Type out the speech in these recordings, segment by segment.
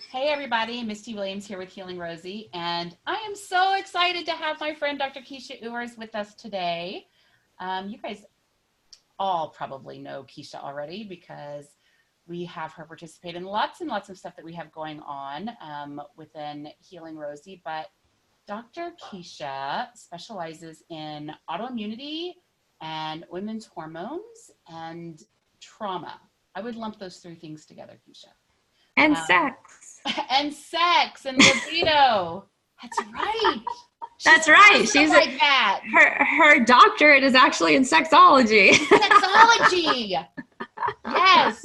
Hey everybody, Misty Williams here with Healing Rosie, and I am so excited to have my friend Dr. Keesha Ewers with us today. You guys all probably know Keesha already because we have her participate in lots and lots of stuff that we have going on within Healing Rosie, but Dr. Keesha specializes in autoimmunity and women's hormones and trauma. I would lump those three things together, Keesha. And sex. And sex and libido. That's right. That's right. She's like that. Her doctorate is actually in sexology. Sexology. Yes.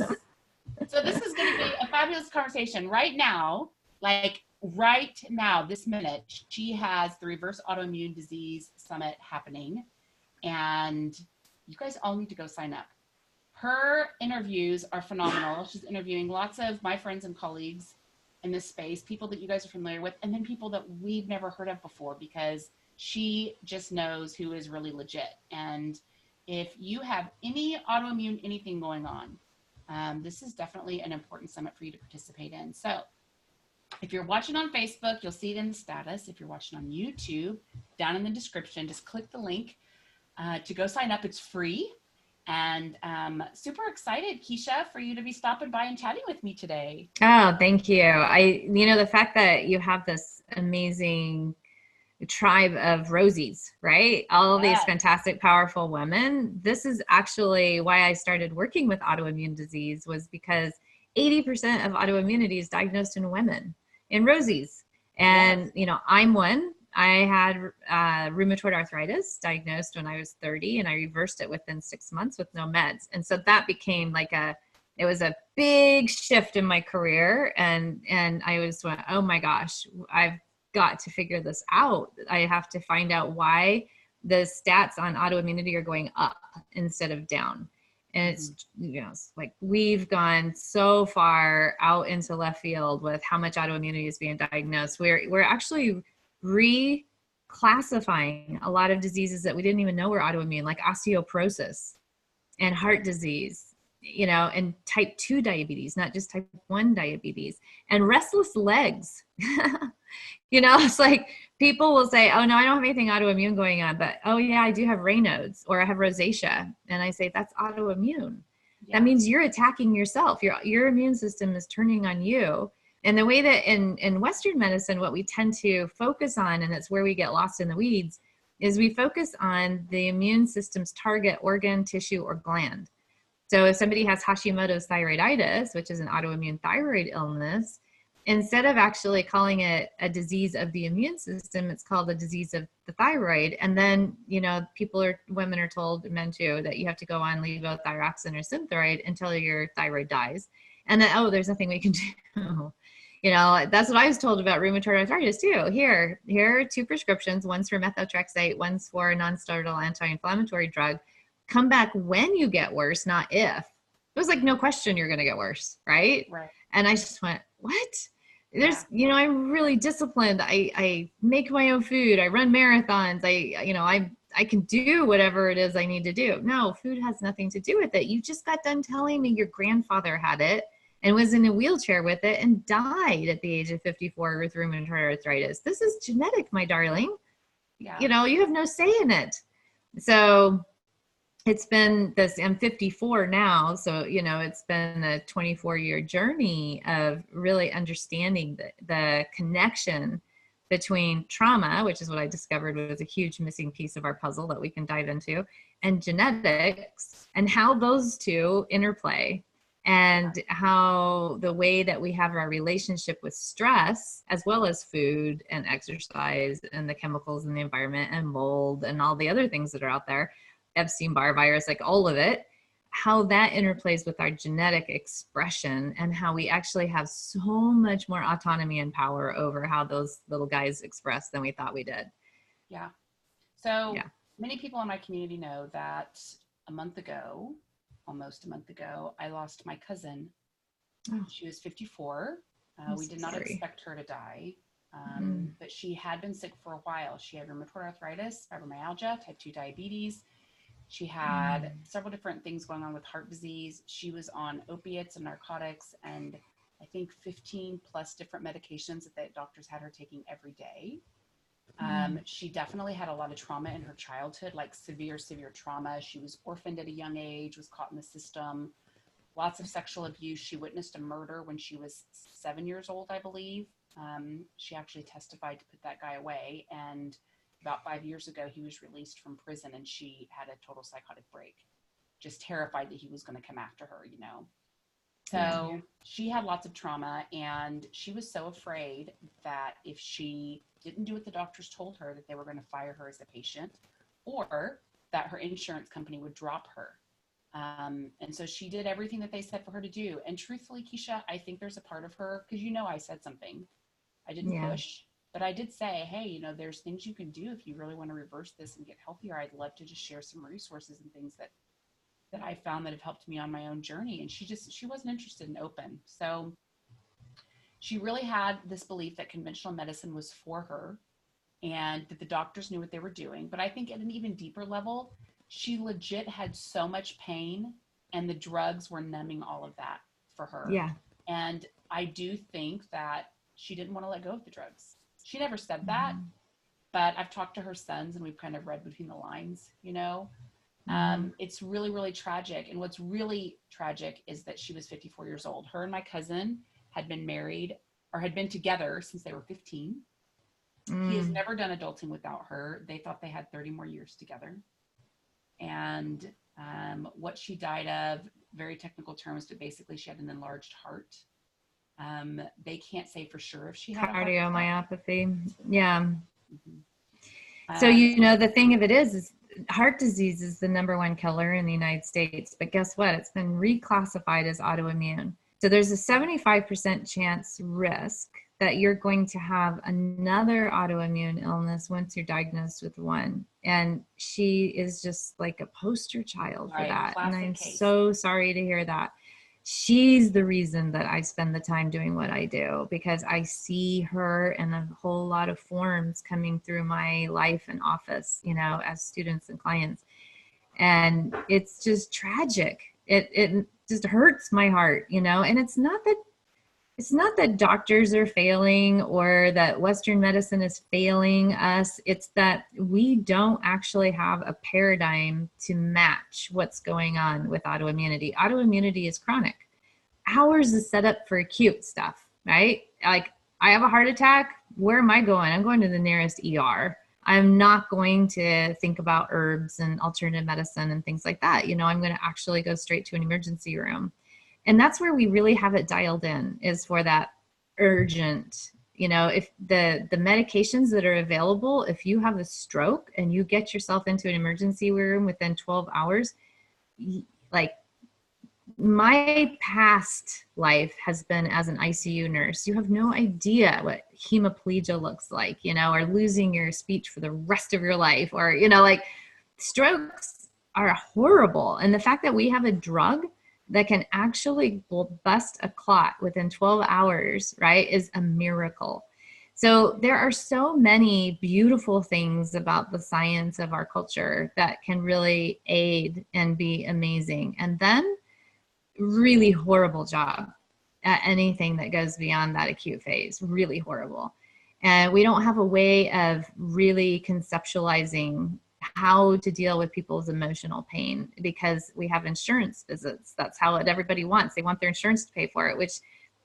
So this is going to be a fabulous conversation right now. Like right now, this minute, she has the Reverse Autoimmune Disease Summit happening, and you guys all need to go sign up. Her interviews are phenomenal. She's interviewing lots of my friends and colleagues in this space, people that you guys are familiar with, and then people that we've never heard of before, because she just knows who is really legit. And if you have any autoimmune anything going on, this is definitely an important summit for you to participate in. So if you're watching on Facebook, you'll see it in the status. If you're watching on YouTube, down in the description, just click the link to go sign up. It's free. And super excited, Keesha, for you to be stopping by and chatting with me today. Oh, thank you. The fact that you have this amazing tribe of Rosies, right? All of these fantastic, powerful women. This is actually why I started working with autoimmune disease, was because 80% of autoimmunity is diagnosed in women, in Rosies. And, I'm one. I had rheumatoid arthritis diagnosed when I was 30, and I reversed it within 6 months with no meds. And so that became it was a big shift in my career. And I was went, oh my gosh, I've got to figure this out. I have to find out why the stats on autoimmunity are going up instead of down. And it's, it's like we've gone so far out into left field with how much autoimmunity is being diagnosed. We're actually reclassifying a lot of diseases that we didn't even know were autoimmune, like osteoporosis and heart disease, and type 2 diabetes, not just type 1 diabetes, and restless legs. It's like people will say, oh no, I don't have anything autoimmune going on, but oh yeah, I do have Raynaud's, or I have rosacea. And I say, that's autoimmune. Yeah. That means you're attacking yourself. Your immune system is turning on you. And the way that in Western medicine, what we tend to focus on, and it's where we get lost in the weeds, is we focus on the immune system's target organ, tissue, or gland. So if somebody has Hashimoto's thyroiditis, which is an autoimmune thyroid illness, instead of actually calling it a disease of the immune system, it's called a disease of the thyroid. And then, women are told, men too, that you have to go on levothyroxine or Synthroid until your thyroid dies. And then, there's nothing we can do. That's what I was told about rheumatoid arthritis too. Here are 2 prescriptions. One's for methotrexate, one's for a non-steroidal anti-inflammatory drug. Come back when you get worse, not if. It was like, no question you're going to get worse, right? Right. And I just went, what? I'm really disciplined. I make my own food. I run marathons. I can do whatever it is I need to do. No, food has nothing to do with it. You just got done telling me your grandfather had it and was in a wheelchair with it and died at the age of 54 with rheumatoid arthritis. This is genetic, my darling. Yeah. You have no say in it. So it's been this, I'm 54 now. So, it's been a 24-year journey of really understanding the connection between trauma, which is what I discovered was a huge missing piece of our puzzle that we can dive into, and genetics, and how those two interplay, and how the way that we have our relationship with stress, as well as food and exercise and the chemicals in the environment and mold and all the other things that are out there, Epstein-Barr virus, like all of it, how that interplays with our genetic expression, and how we actually have so much more autonomy and power over how those little guys express than we thought we did. Yeah. So many people in my community know that almost a month ago, I lost my cousin. She was 54. We did not expect her to die, but she had been sick for a while. She had rheumatoid arthritis, fibromyalgia, type 2 diabetes. She had several different things going on with heart disease. She was on opiates and narcotics and I think 15 plus different medications that the doctors had her taking every day. She definitely had a lot of trauma in her childhood, like severe trauma. She was orphaned at a young age, was caught in the system, lots of sexual abuse. She witnessed a murder when she was 7 years old, I believe. She actually testified to put that guy away. And about 5 years ago, he was released from prison and she had a total psychotic break, just terrified that he was going to come after her, you know. So she had lots of trauma, and she was so afraid that if she didn't do what the doctors told her, that they were going to fire her as a patient, or that her insurance company would drop her. And so she did everything that they said for her to do. And truthfully, Keesha, I think there's a part of her, because you know I said something. I didn't push, but I did say, hey, you know, there's things you can do if you really want to reverse this and get healthier. I'd love to just share some resources and things that I found that have helped me on my own journey. And she wasn't interested in open. So she really had this belief that conventional medicine was for her and that the doctors knew what they were doing. But I think at an even deeper level, she legit had so much pain and the drugs were numbing all of that for her. Yeah. And I do think that she didn't want to let go of the drugs. She never said that, but I've talked to her sons and we've kind of read between the lines, you know. It's really, really tragic. And what's really tragic is that she was 54 years old. Her and my cousin had been married or had been together since they were 15. He has never done adulting without her. They thought they had 30 more years together. And what she died of, very technical terms, but basically she had an enlarged heart. They can't say for sure if she had cardiomyopathy. Yeah. So, you know, the thing of it is heart disease is the #1 killer in the United States, but guess what? It's been reclassified as autoimmune. So there's a 75% chance risk that you're going to have another autoimmune illness once you're diagnosed with one. And she is just like a poster child for that. And I'm so sorry to hear that. She's the reason that I spend the time doing what I do, because I see her and a whole lot of forms coming through my life and office, you know, as students and clients. And it's just tragic. It just hurts my heart, you know, and it's not that doctors are failing or that Western medicine is failing us. It's that we don't actually have a paradigm to match what's going on with autoimmunity. Autoimmunity is chronic. Ours is set up for acute stuff, right? Like, I have a heart attack. Where am I going? I'm going to the nearest ER. I'm not going to think about herbs and alternative medicine and things like that. You know, I'm going to actually go straight to an emergency room. And that's where we really have it dialed in, is for that urgent, you know, if the medications that are available, if you have a stroke and you get yourself into an emergency room within 12 hours, like my past life has been as an ICU nurse. You have no idea what hemiplegia looks like, you know, or losing your speech for the rest of your life, or, you know, like strokes are horrible. And the fact that we have a drug that can actually bust a clot within 12 hours, right, is a miracle. So there are so many beautiful things about the science of our culture that can really aid and be amazing. And then really horrible job at anything that goes beyond that acute phase, really horrible. And we don't have a way of really conceptualizing how to deal with people's emotional pain, because we have insurance visits. That's how everybody wants. They want their insurance to pay for it, which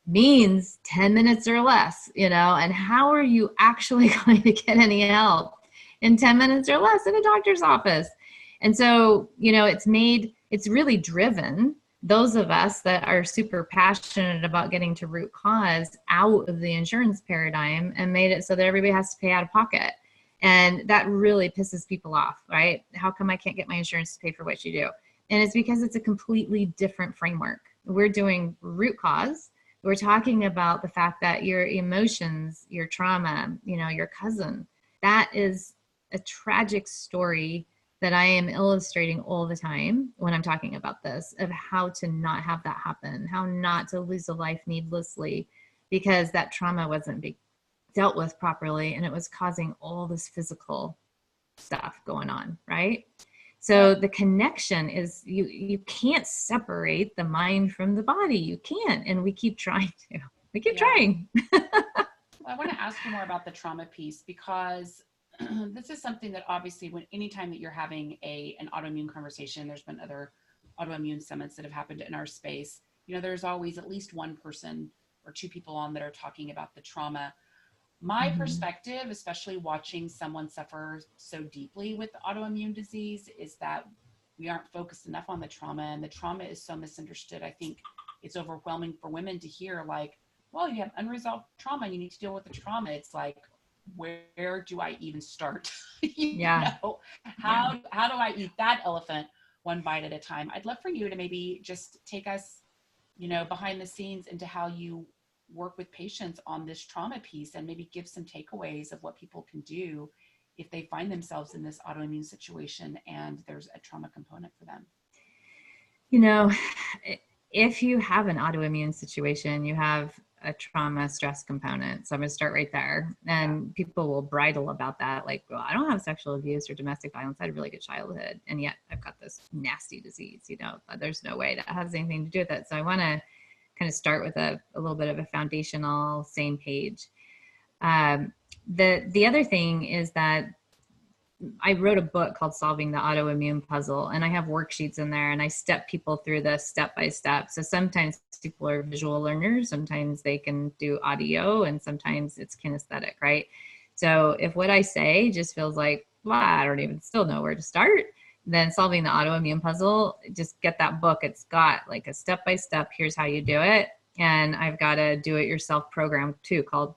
means 10 minutes or less, you know, and how are you actually going to get any help in 10 minutes or less in a doctor's office? And so, you know, it's really driven those of us that are super passionate about getting to root cause out of the insurance paradigm and made it so that everybody has to pay out of pocket. And that really pisses people off, right? How come I can't get my insurance to pay for what you do? And it's because it's a completely different framework. We're doing root cause. We're talking about the fact that your emotions, your trauma, you know, your cousin, that is a tragic story that I am illustrating all the time when I'm talking about this, of how to not have that happen, how not to lose a life needlessly because that trauma wasn't being dealt with properly and it was causing all this physical stuff going on, right? So the connection is you can't separate the mind from the body. You can't. And we keep trying to. We keep trying. I want to ask you more about the trauma piece, because this is something that obviously anytime that you're having an autoimmune conversation, there's been other autoimmune summits that have happened in our space. There's always at least one person or two people on that are talking about the trauma. My perspective, especially watching someone suffer so deeply with autoimmune disease, is that we aren't focused enough on the trauma, and the trauma is so misunderstood. I think it's overwhelming for women to hear, like, well, you have unresolved trauma and you need to deal with the trauma. It's like, where do I even start? How do I eat that elephant one bite at a time? I'd love for you to maybe just take us, behind the scenes into how you work with patients on this trauma piece, and maybe give some takeaways of what people can do if they find themselves in this autoimmune situation and there's a trauma component for them. If you have an autoimmune situation, you have a trauma stress component. So I'm going to start right there. And people will bridle about that. Like, well, I don't have sexual abuse or domestic violence. I had a really good childhood. And yet I've got this nasty disease, there's no way that has anything to do with it. So I want to kind of start with a little bit of a foundational same page. The other thing is that I wrote a book called Solving the Autoimmune Puzzle, and I have worksheets in there, and I step people through this step by step. So sometimes people are visual learners, sometimes they can do audio, and sometimes it's kinesthetic, right? So if what I say just feels like, well, I don't even still know where to start, then Solving the Autoimmune Puzzle, just get that book. It's got like a step by step, here's how you do it. And I've got a do-it-yourself program too called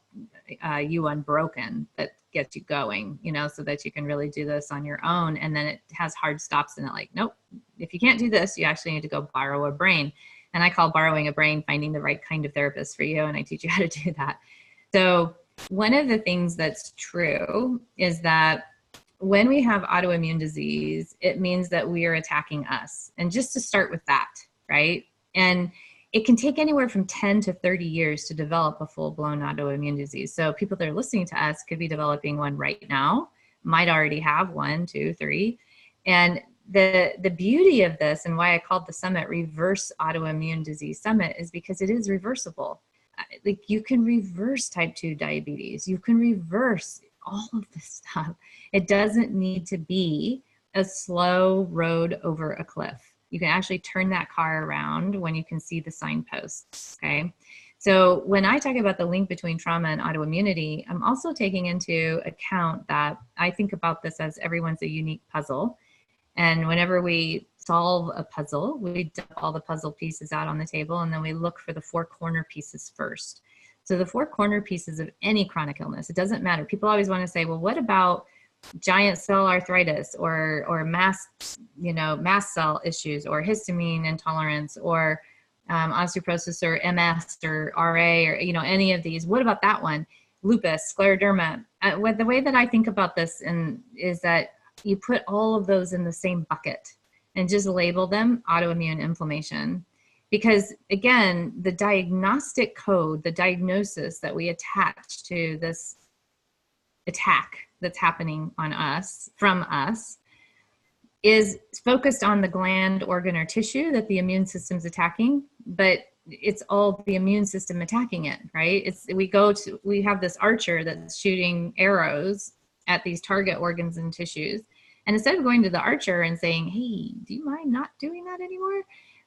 You Unbroken that gets you going, so that you can really do this on your own. And then it has hard stops in it, like, nope, if you can't do this, you actually need to go borrow a brain. And I call borrowing a brain finding the right kind of therapist for you. And I teach you how to do that. So one of the things that's true is that when we have autoimmune disease, it means that we are attacking us. And just to start with that, right? And it can take anywhere from 10 to 30 years to develop a full-blown autoimmune disease. So people that are listening to us could be developing one right now, might already have 1, 2, 3. And the beauty of this, and why I called the summit Reverse Autoimmune Disease Summit, is because it is reversible. Like, you can reverse type 2 diabetes. You can reverse all of this stuff. It doesn't need to be a slow road over a cliff. You can actually turn that car around when you can see the signposts, okay? So when I talk about the link between trauma and autoimmunity, I'm also taking into account that I think about this as everyone's a unique puzzle. And whenever we solve a puzzle, we dump all the puzzle pieces out on the table, and then we look for the 4 corner pieces first. So the 4 corner pieces of any chronic illness, it doesn't matter. People always want to say, well, what about giant cell arthritis or mast cell issues, or histamine intolerance, or osteoporosis, or MS, or RA, or any of these? What about that one? Lupus, scleroderma. The way that I think about this is that you put all of those in the same bucket and just label them autoimmune inflammation. Because again, the diagnostic code, the diagnosis that we attach to this attack that's happening on us, from us, is focused on the gland, organ, or tissue that the immune system's attacking, but it's all the immune system attacking it, right? We have this archer that's shooting arrows at these target organs and tissues. And instead of going to the archer and saying, hey, do you mind not doing that anymore?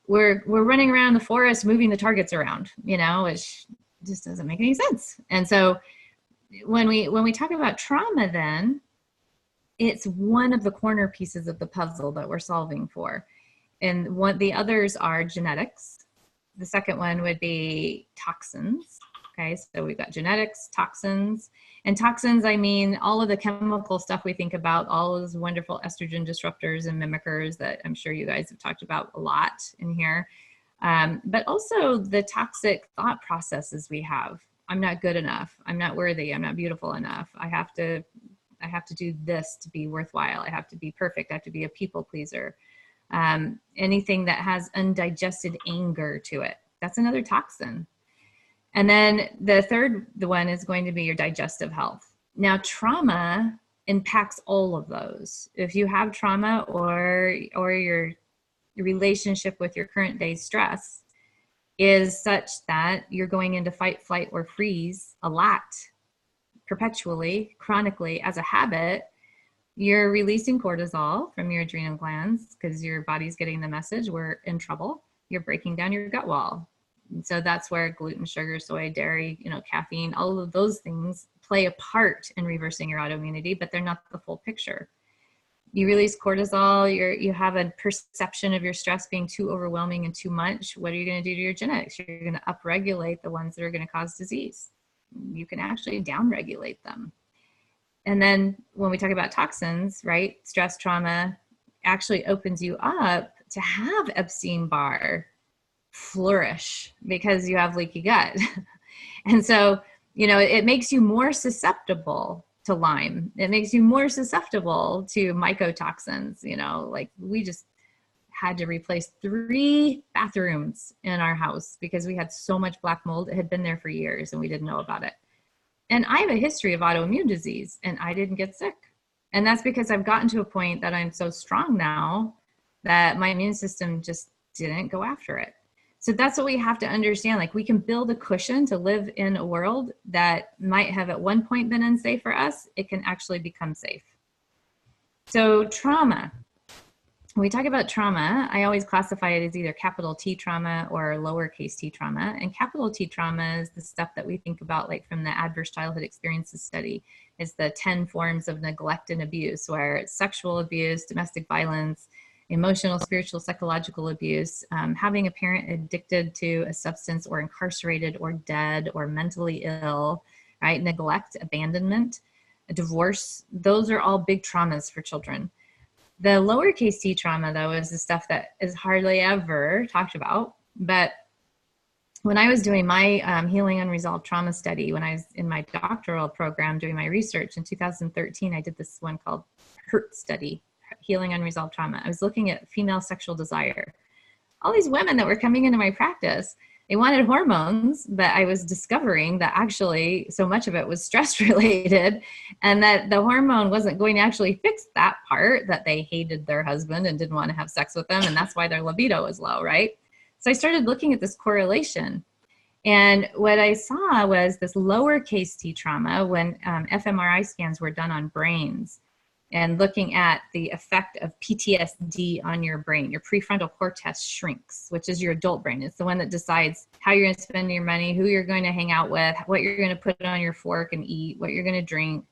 We're running around the forest, moving the targets around, which just doesn't make any sense. And so when we talk about trauma, then it's one of the corner pieces of the puzzle that we're solving for. And the others are genetics. The second one would be toxins. Okay, so we've got genetics, toxins. And toxins, I mean, all of the chemical stuff we think about, all those wonderful estrogen disruptors and mimickers that I'm sure you guys have talked about a lot in here. But also the toxic thought processes we have. I'm not good enough. I'm not worthy. I'm not beautiful enough. I have to do this to be worthwhile. I have to be perfect. I have to be a people pleaser. Anything that has undigested anger to it, that's another toxin. And then the third one is going to be your digestive health. Now, trauma impacts all of those. If you have trauma or your relationship with your current day stress is such that you're going into fight, flight, or freeze a lot, perpetually, chronically, as a habit, you're releasing cortisol from your adrenal glands because your body's getting the message, we're in trouble. You're breaking down your gut wall. And so that's where gluten, sugar, soy, dairy, caffeine, all of those things play a part in reversing your autoimmunity, but they're not the full picture. You release cortisol, you have a perception of your stress being too overwhelming and too much. What are you going to do to your genetics? You're going to upregulate the ones that are going to cause disease. You can actually downregulate them. And then when we talk about toxins, right, stress, trauma actually opens you up to have Epstein-Barr flourish because you have leaky gut. And so, it makes you more susceptible to Lyme. It makes you more susceptible to mycotoxins. Like we just had to replace 3 bathrooms in our house because we had so much black mold. It had been there for years and we didn't know about it. And I have a history of autoimmune disease and I didn't get sick. And that's because I've gotten to a point that I'm so strong now that my immune system just didn't go after it. So that's what we have to understand. Like we can build a cushion to live in a world that might have at one point been unsafe for us. It can actually become safe. So trauma. When we talk about trauma, I always classify it as either capital T trauma or lowercase t trauma. And capital T trauma is the stuff that we think about like from the Adverse Childhood Experiences Study. It's the 10 forms of neglect and abuse, where it's sexual abuse, domestic violence, emotional, spiritual, psychological abuse, having a parent addicted to a substance or incarcerated or dead or mentally ill, right? Neglect, abandonment, a divorce. Those are all big traumas for children. The lowercase t trauma, though, is the stuff that is hardly ever talked about. But when I was doing my healing unresolved trauma study, when I was in my doctoral program doing my research in 2013, I did this one called HURT study, Healing Unresolved Trauma. I was looking at female sexual desire. All these women that were coming into my practice, they wanted hormones, but I was discovering that actually so much of it was stress related and that the hormone wasn't going to actually fix that part, that they hated their husband and didn't want to have sex with them. And that's why their libido was low, right? So I started looking at this correlation. And what I saw was this lowercase t trauma when fMRI scans were done on brains and looking at the effect of PTSD on your brain. Your prefrontal cortex shrinks, which is your adult brain. It's the one that decides how you're going to spend your money, who you're going to hang out with, what you're going to put on your fork and eat, what you're going to drink.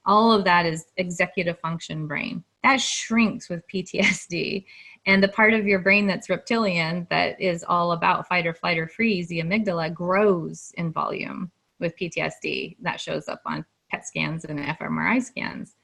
All of that is executive function brain. That shrinks with PTSD. And the part of your brain that's reptilian, that is all about fight or flight or freeze, the amygdala, grows in volume with PTSD. That shows up on PET scans and fMRI scans.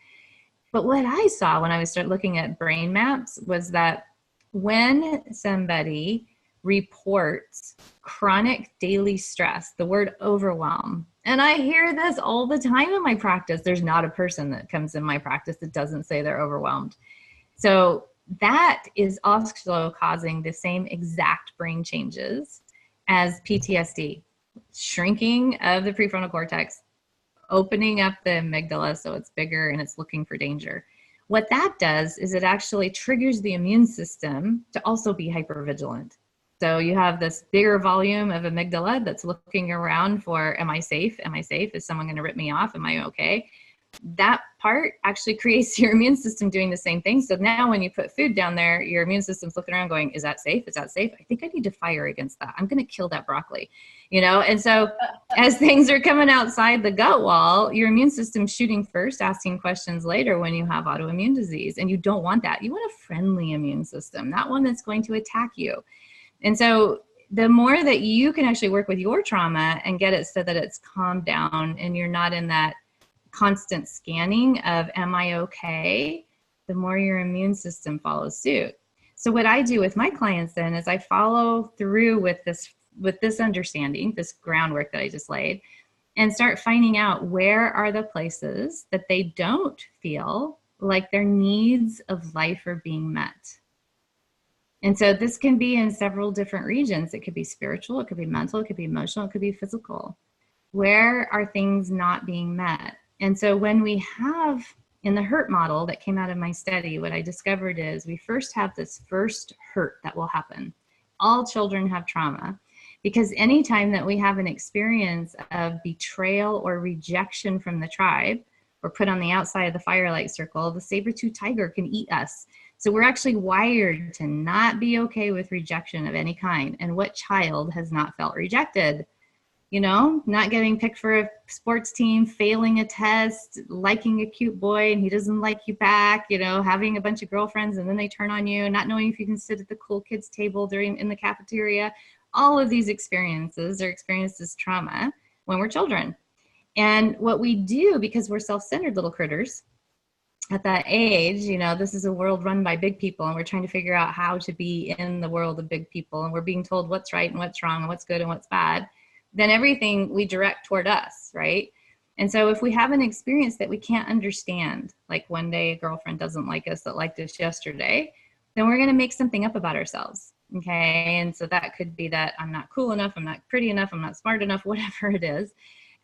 But what I saw when I started looking at brain maps was that when somebody reports chronic daily stress, the word overwhelm, and I hear this all the time in my practice, there's not a person that comes in my practice that doesn't say they're overwhelmed. So that is also causing the same exact brain changes as PTSD, shrinking of the prefrontal cortex, opening up the amygdala so it's bigger and it's looking for danger. What that does is it actually triggers the immune system to also be hypervigilant. So you have this bigger volume of amygdala that's looking around for, am I safe? Am I safe? Is someone going to rip me off? Am I okay? That part actually creates your immune system doing the same thing. So now when you put food down there, your immune system's looking around going, is that safe? Is that safe? I think I need to fire against that. I'm going to kill that broccoli, And so as things are coming outside the gut wall, your immune system's shooting first, asking questions later when you have autoimmune disease. And you don't want that. You want a friendly immune system, not one that's going to attack you. And so the more that you can actually work with your trauma and get it so that it's calmed down and you're not in that constant scanning of, am I okay? The more your immune system follows suit. So what I do with my clients then is I follow through with this understanding, this groundwork that I just laid, and start finding out where are the places that they don't feel like their needs of life are being met. And so this can be in several different regions. It could be spiritual, it could be mental, it could be emotional, it could be physical. Where are things not being met? And so when we have In the hurt model that came out of my study, what I discovered is we first have this first hurt that will happen. All children have trauma, because anytime that we have an experience of betrayal or rejection from the tribe, or put on the outside of the firelight circle, the saber-tooth tiger can eat us. So we're actually wired to not be okay with rejection of any kind. And what child has not felt rejected? You know, not getting picked for a sports team, failing a test, liking a cute boy and he doesn't like you back, you know, having a bunch of girlfriends and then they turn on you, not knowing if you can sit at the cool kids table in the cafeteria. All of these experiences are experienced as trauma when we're children. And what we do, because we're self-centered little critters at that age, you know, this is a world run by big people and we're trying to figure out how to be in the world of big people, and we're being told what's right and what's wrong and what's good and what's bad, then everything we direct toward us, right? And so if we have an experience that we can't understand, like one day a girlfriend doesn't like us that liked us yesterday, then we're going to make something up about ourselves, okay? And so that could be that I'm not cool enough, I'm not pretty enough, I'm not smart enough, whatever it is.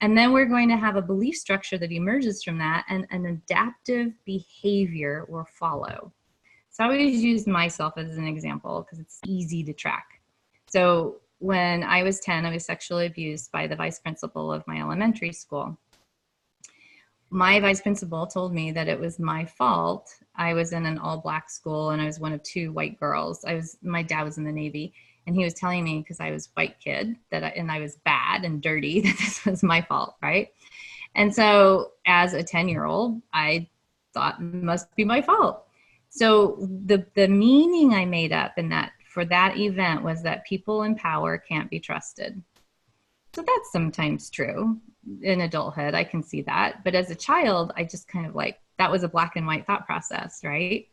And then we're going to have a belief structure that emerges from that, and an adaptive behavior will follow. So I always use myself as an example because it's easy to track. So when I was 10, I was sexually abused by the vice principal of my elementary school. My vice principal told me that it was my fault. I was in an all-black school and I was one of 2 white girls. My dad was in the Navy, and he was telling me, because I was a white kid, and I was bad and dirty, that this was my fault, right? And so as a 10-year-old, I thought it must be my fault. So the meaning I made up in that for that event was that people in power can't be trusted. So that's sometimes true in adulthood. I can see that. But as a child, I just kind of that was a black and white thought process, right?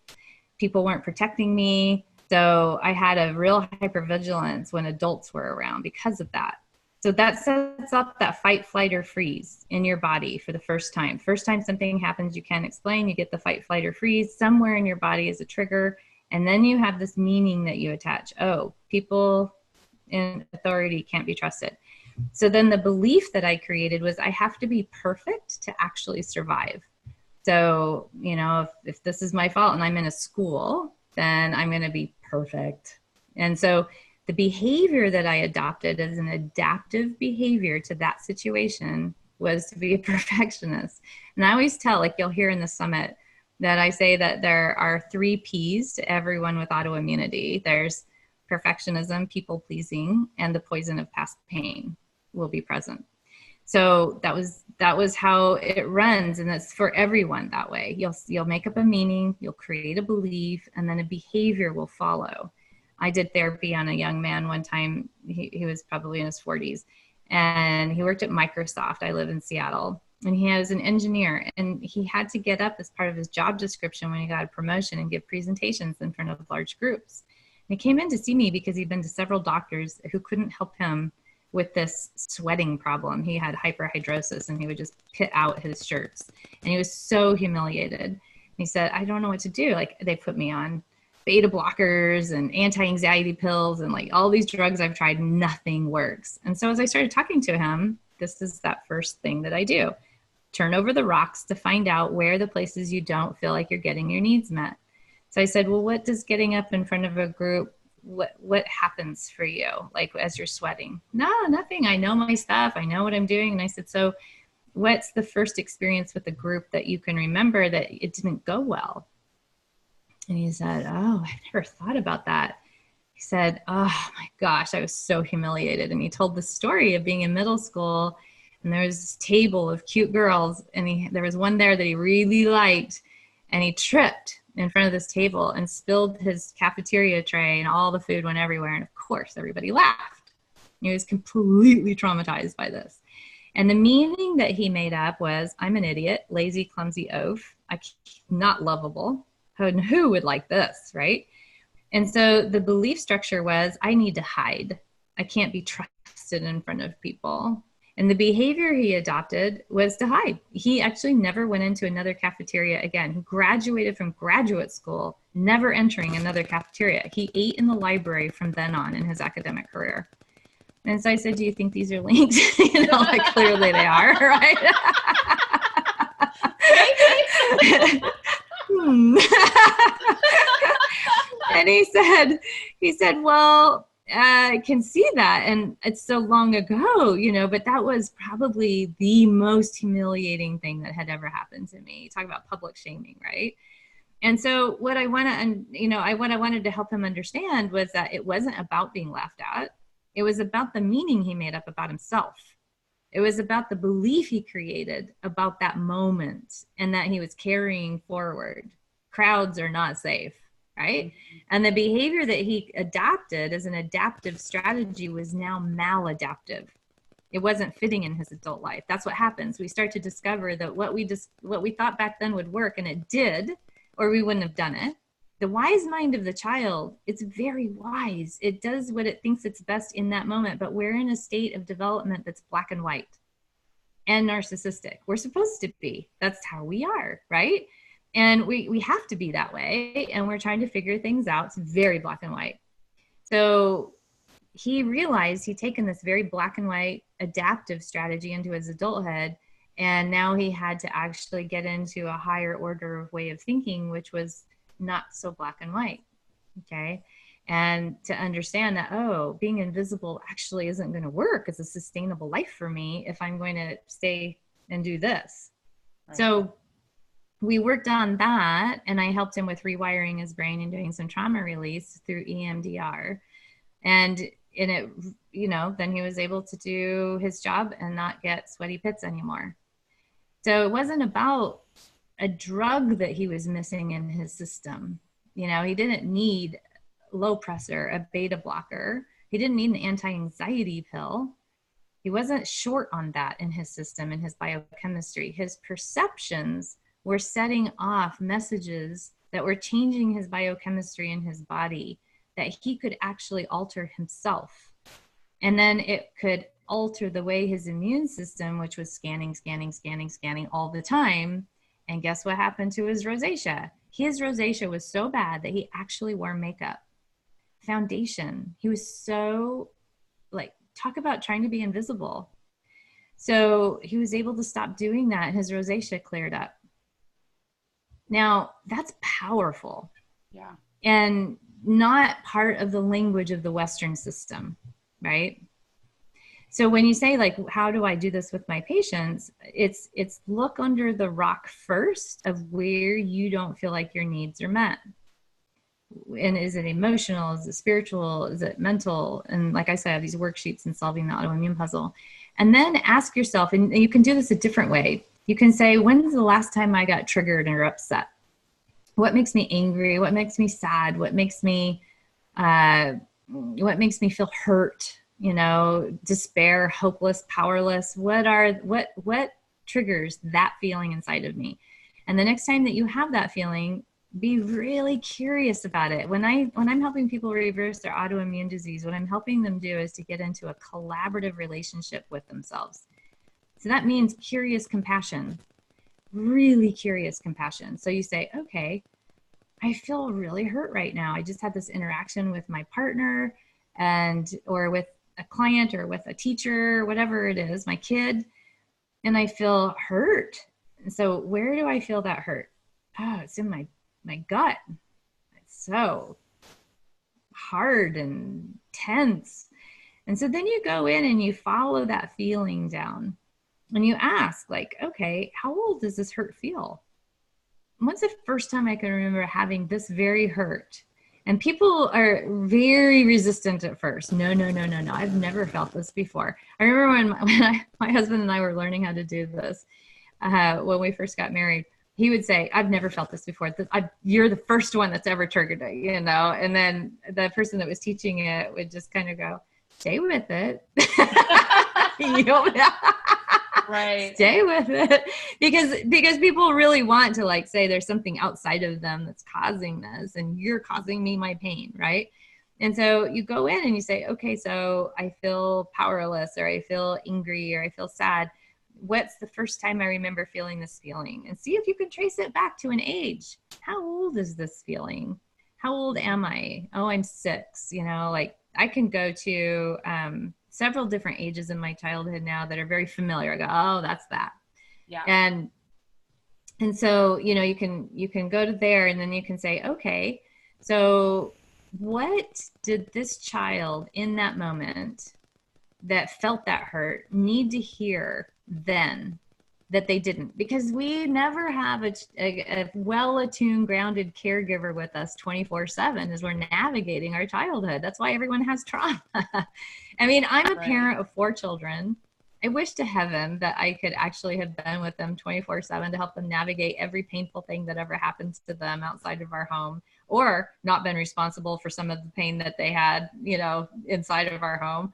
People weren't protecting me. So I had a real hypervigilance when adults were around because of that. So that sets up that fight, flight, or freeze in your body for the first time. First time something happens you can't explain, you get the fight, flight, or freeze. Somewhere in your body is a trigger. And then you have this meaning that you attach. Oh, people in authority can't be trusted. So then the belief that I created was I have to be perfect to actually survive. So, you know, if this is my fault and I'm in a school, then I'm going to be perfect. And so the behavior that I adopted as an adaptive behavior to that situation was to be a perfectionist. And I always tell, like you'll hear in the summit, that I say that there are 3 P's to everyone with autoimmunity. There's perfectionism, people pleasing, and the poison of past pain will be present. So that was how it runs, and it's for everyone that way. You'll make up a meaning, you'll create a belief, and then a behavior will follow. I did therapy on a young man one time. He was probably in his 40s, and he worked at Microsoft. I live in Seattle, and he was an engineer, and he had to get up as part of his job description when he got a promotion and give presentations in front of large groups. And he came in to see me because he'd been to several doctors who couldn't help him with this sweating problem. He had hyperhidrosis and he would just pit out his shirts. And he was so humiliated. And he said, I don't know what to do. Like, they put me on beta blockers and anti-anxiety pills and like all these drugs I've tried, nothing works. And so as I started talking to him, this is that first thing that I do. Turn over the rocks to find out where the places you don't feel like you're getting your needs met. So I said, well, what does getting up in front of a group, what happens for you, like as you're sweating? No, nothing. I know my stuff. I know what I'm doing. And I said, so what's the first experience with the group that you can remember that it didn't go well? And he said, oh, I've never thought about that. He said, oh my gosh, I was so humiliated. And he told the story of being in middle school, and there was this table of cute girls, and there was one there that he really liked, and he tripped in front of this table and spilled his cafeteria tray, and all the food went everywhere. And of course, everybody laughed. He was completely traumatized by this. And the meaning that he made up was, I'm an idiot, lazy, clumsy oaf. I'm not lovable. Who would like this, right? And so the belief structure was, I need to hide. I can't be trusted in front of people. And the behavior he adopted was to hide. He actually never went into another cafeteria again. He graduated from graduate school, never entering another cafeteria. He ate in the library from then on in his academic career. And so I said, do you think these are linked? Like clearly they are, right? And he said, well, I can see that. And it's so long ago, you know, but that was probably the most humiliating thing that had ever happened to me. Talk about public shaming, right? And so what I wanted to help him understand was that it wasn't about being laughed at. It was about the meaning he made up about himself. It was about the belief he created about that moment and that he was carrying forward. Crowds are not safe, right? And the behavior that he adopted as an adaptive strategy was now maladaptive. It wasn't fitting in his adult life. That's what happens. We start to discover that what we thought back then would work, and it did, or we wouldn't have done it. The wise mind of the child, it's very wise. It does what it thinks it's best in that moment, but we're in a state of development that's black and white and narcissistic. We're supposed to be. That's how we are, right? And we have to be that way, and we're trying to figure things out. It's very black and white. So he realized he'd taken this very black and white adaptive strategy into his adulthood, and now he had to actually get into a higher order of way of thinking, which was not so black and white, okay? And to understand that, oh, being invisible actually isn't going to work as a sustainable life for me if I'm going to stay and do this. Right. So we worked on that, and I helped him with rewiring his brain and doing some trauma release through EMDR. And in it, you know, then he was able to do his job and not get sweaty pits anymore. So it wasn't about a drug that he was missing in his system. You know, he didn't need low pressor, a beta blocker. He didn't need an anti-anxiety pill. He wasn't short on that in his system, in his biochemistry. His perceptions were setting off messages that were changing his biochemistry in his body, that he could actually alter himself. And then it could alter the way his immune system, which was scanning all the time. And guess what happened to his rosacea? His rosacea was so bad that he actually wore makeup, foundation. He was so, like, talk about trying to be invisible. So he was able to stop doing that, and his rosacea cleared up. Now, that's powerful. Yeah. And not part of the language of the Western system, right? So when you say, like, how do I do this with my patients? It's look under the rock first of where you don't feel like your needs are met. And is it emotional? Is it spiritual? Is it mental? And like I said, I have these worksheets in solving the autoimmune puzzle. And then ask yourself, and you can do this a different way. You can say, when's the last time I got triggered or upset? What makes me angry? What makes me sad? What makes me feel hurt? You know, despair, hopeless, powerless. What triggers that feeling inside of me? And the next time that you have that feeling, be really curious about it. When I'm helping people reverse their autoimmune disease, what I'm helping them do is to get into a collaborative relationship with themselves. So that means curious compassion, really curious compassion. So you say, okay, I feel really hurt right now. I just had this interaction with my partner or with a client or with a teacher, whatever it is, my kid, and I feel hurt. And so where do I feel that hurt? Oh, it's in my gut. It's so hard and tense. And so then you go in and you follow that feeling down and you ask, like, okay, how old does this hurt feel? When's the first time I can remember having this very hurt? And people are very resistant at first. No. I've never felt this before. I remember when my husband and I were learning how to do this, when we first got married, he would say, I've never felt this before. You're the first one that's ever triggered it, you know? And then the person that was teaching it would just kind of go, stay with it. Right. Stay with it. Because people really want to, like, say there's something outside of them that's causing this, and you're causing me my pain, right? And so you go in and you say, okay, so I feel powerless, or I feel angry, or I feel sad. What's the first time I remember feeling this feeling? And see if you can trace it back to an age. How old is this feeling? How old am I? Oh, I'm 6. You know, like, I can go to several different ages in my childhood now that are very familiar. I go, oh, that's that. Yeah. And And so, you know, you can go to there and then you can say, okay, so what did this child in that moment that felt that hurt need to hear then that they didn't? Because we never have a well-attuned, grounded caregiver with us 24/7 as we're navigating our childhood. That's why everyone has trauma. I mean, I'm a parent of 4 children. I wish to heaven that I could actually have been with them 24/7 to help them navigate every painful thing that ever happens to them outside of our home, or not been responsible for some of the pain that they had, you know, inside of our home.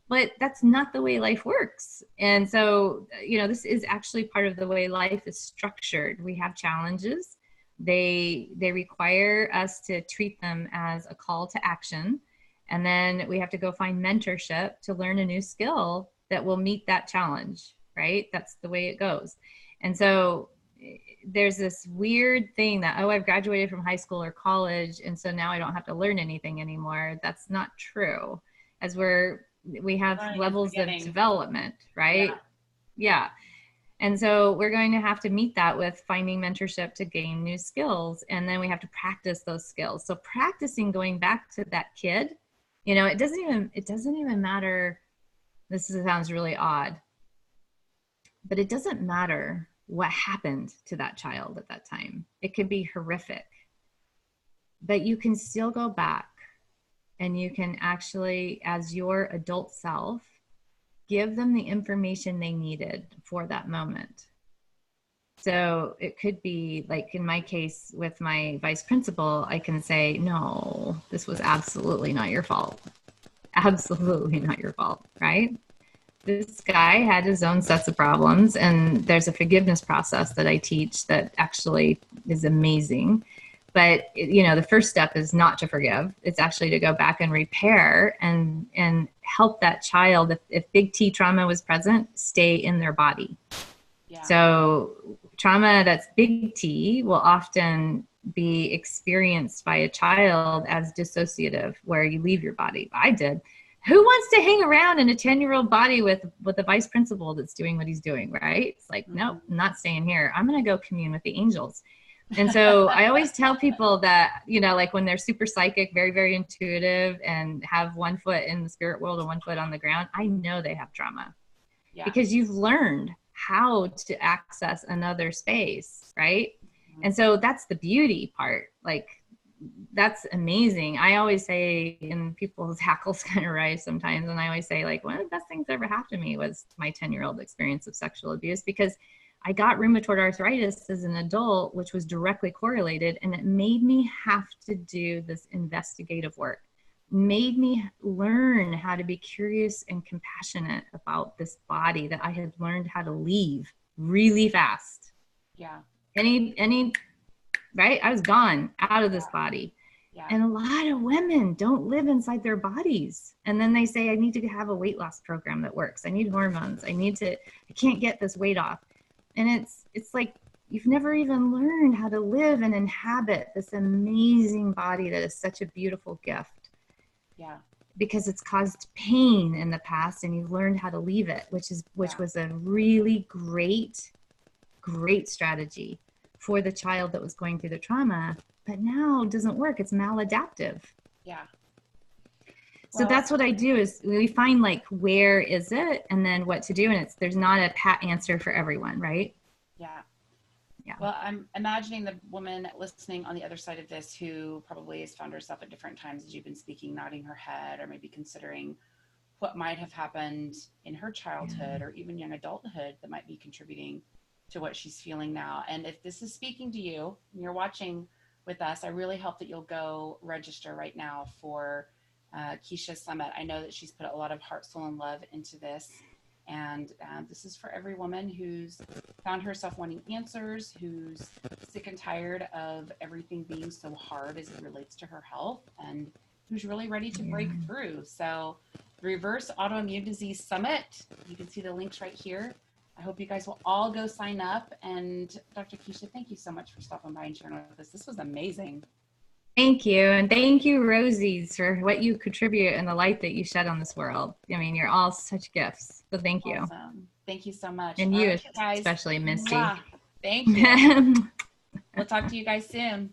But that's not the way life works. And so, you know, this is actually part of the way life is structured. We have challenges. They require us to treat them as a call to action. And then we have to go find mentorship to learn a new skill that will meet that challenge, right? That's the way it goes. And so there's this weird thing that, oh, I've graduated from high school or college, and so now I don't have to learn anything anymore. That's not true. As we have levels of development, right? Yeah. And so we're going to have to meet that with finding mentorship to gain new skills. And then we have to practice those skills. So practicing going back to that kid, you know, it doesn't even matter. Sounds really odd, but it doesn't matter what happened to that child at that time. It could be horrific, but you can still go back and you can actually, as your adult self, give them the information they needed for that moment. So it could be like in my case with my vice principal, I can say, no, this was absolutely not your fault. Absolutely not your fault, right? This guy had his own sets of problems, and there's a forgiveness process that I teach that actually is amazing. But, you know, the first step is not to forgive. It's actually to go back and repair and help that child, if big T trauma was present, stay in their body. Yeah. So trauma that's big T will often be experienced by a child as dissociative, where you leave your body. I did. Who wants to hang around in a 10-year-old body with a vice principal that's doing what he's doing, right? It's like, nope, I'm not staying here. I'm going to go commune with the angels. And so I always tell people that, you know, like when they're super psychic, very, very intuitive, and have one foot in the spirit world and one foot on the ground, I know they have trauma. Yeah. Because you've learned how to access another space, right? Mm-hmm. And so that's the beauty part. Like, that's amazing. I always say, and people's hackles kind of rise sometimes, and I always say, like, one of the best things that ever happened to me was my 10-year-old experience of sexual abuse, because I got rheumatoid arthritis as an adult, which was directly correlated, and it made me have to do this investigative work, made me learn how to be curious and compassionate about this body that I had learned how to leave really fast. Yeah. Right? I was gone out of this body. Yeah. And a lot of women don't live inside their bodies. And then they say, I need to have a weight loss program that works. I need hormones. I can't get this weight off. And it's like, you've never even learned how to live and inhabit this amazing body that is such a beautiful gift. Yeah. Because it's caused pain in the past, and you've learned how to leave it, which was a really great strategy for the child that was going through the trauma, but now it doesn't work. It's maladaptive. Yeah. So that's what I do, is we find, like, where is it, and then what to do. And there's not a pat answer for everyone, right? Yeah. Yeah. Well, I'm imagining the woman listening on the other side of this, who probably has found herself at different times as you've been speaking, nodding her head, or maybe considering what might have happened in her childhood or even young adulthood that might be contributing to what she's feeling now. And if this is speaking to you and you're watching with us, I really hope that you'll go register right now for Keesha Summit. I know that she's put a lot of heart, soul, and love into this. And this is for every woman who's found herself wanting answers, who's sick and tired of everything being so hard as it relates to her health, and who's really ready to break through. So the Reverse Autoimmune Disease Summit, you can see the links right here. I hope you guys will all go sign up. And Dr. Keesha, thank you so much for stopping by and sharing with us. This was amazing. Thank you. And thank you, Rosies, for what you contribute and the light that you shed on this world. I mean, you're all such gifts. So thank you. Awesome. Thank you so much. And you, especially, Misty. Thank you. We'll talk to you guys soon.